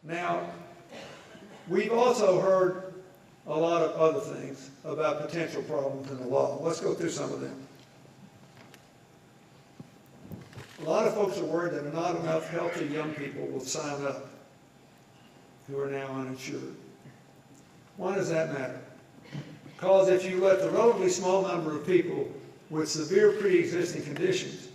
Now, we've also heard a lot of other things about potential problems in the law. Let's go through some of them. A lot of folks are worried that not enough healthy young people will sign up who are now uninsured. Why does that matter? Because if you let the relatively small number of people with severe pre-existing conditions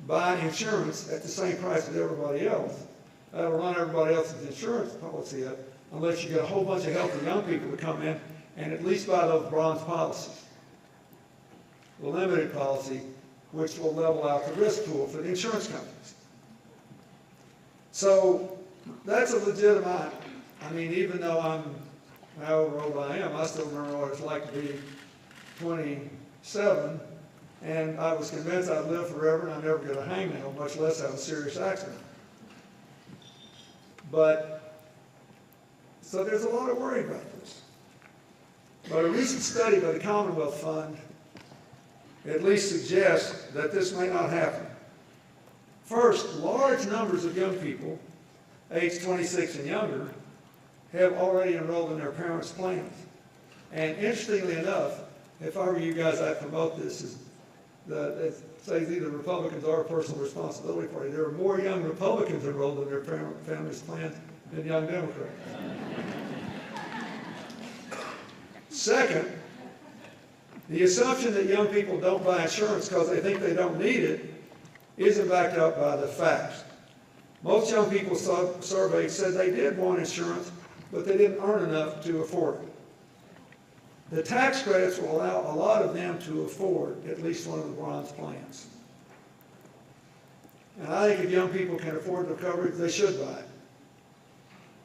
buy insurance at the same price as everybody else, that'll run everybody else's insurance policy up, unless you get a whole bunch of healthy young people to come in and at least buy those bronze policies. The limited policy, which will level out the risk pool for the insurance companies. So that's a legitimate, I mean, even though I'm however old I am, I still remember what it's like to be 27, and I was convinced I'd live forever and I'd never get a hangnail, much less have a serious accident. But, so there's a lot of worry about this. But a recent study by the Commonwealth Fund at least suggests that this may not happen. First, large numbers of young people, age 26 and younger, have already enrolled in their parents' plans. And interestingly enough, if I were you guys, I'd promote this as it says either Republicans or a personal responsibility party. There are more young Republicans enrolled in their families' plans than young Democrats. Second, the assumption that young people don't buy insurance because they think they don't need it isn't backed up by the facts. Most young people surveyed said they did want insurance, but they didn't earn enough to afford it. The tax credits will allow a lot of them to afford at least one of the bronze plans. And I think if young people can afford the coverage, they should buy it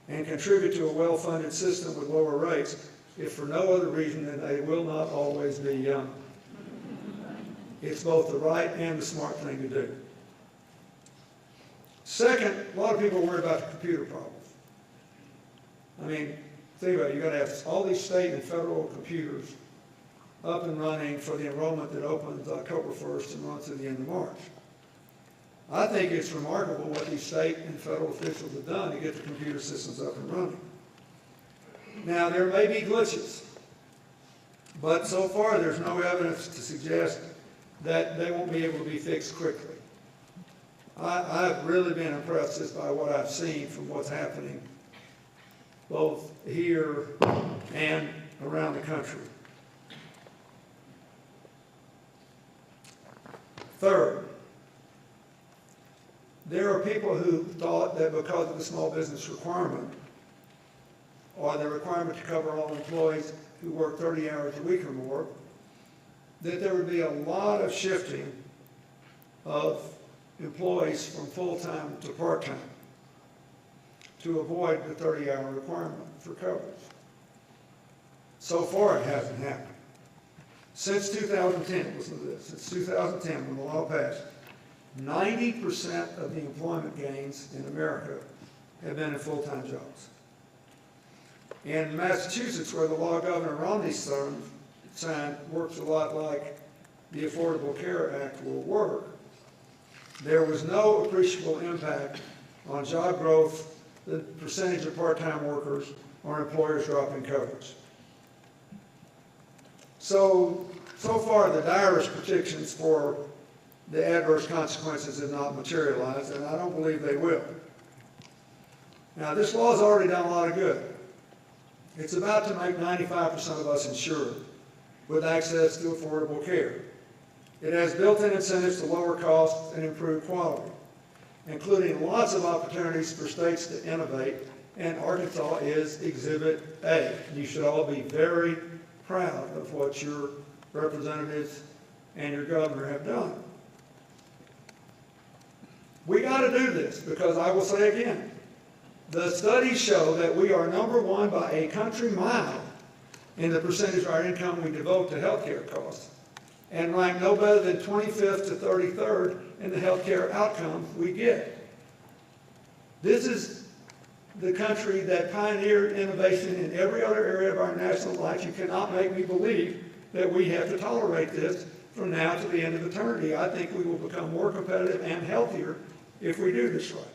and contribute to a well-funded system with lower rates, if for no other reason than they will not always be young. It's both the right and the smart thing to do. Second, a lot of people worry about the computer problems. I mean, think about it, you've got to have all these state and federal computers up and running for the enrollment that opens October 1st and runs through the end of March. I think it's remarkable what these state and federal officials have done to get the computer systems up and running. Now, there may be glitches, but so far there's no evidence to suggest that they won't be able to be fixed quickly. I've really been impressed just by what I've seen from what's happening both here and around the country. Third, there are people who thought that because of the small business requirement, or the requirement to cover all employees who work 30 hours a week or more, that there would be a lot of shifting of employees from full-time to part-time to avoid the 30-hour requirement for coverage. So far, it hasn't happened. Since 2010, listen to this, since 2010, when the law passed, 90% of the employment gains in America have been in full-time jobs. In Massachusetts, where the law Governor Romney signed works a lot like the Affordable Care Act will work, there was no appreciable impact on job growth, the percentage of part-time workers, or employers dropping coverage. So far, the direst predictions for the adverse consequences have not materialized, and I don't believe they will. Now, this law has already done a lot of good. It's about to make 95% of us insured with access to affordable care. It has built-in incentives to lower costs and improve quality, including lots of opportunities for states to innovate, and Arkansas is Exhibit A. You should all be very proud of what your representatives and your governor have done. We got to do this because I will say again, the studies show that we are number one by a country mile in the percentage of our income we devote to health care costs, and rank no better than 25th to 33rd in the health care outcomes we get. This is the country that pioneered innovation in every other area of our national life. You cannot make me believe that we have to tolerate this from now to the end of eternity. I think we will become more competitive and healthier if we do this right.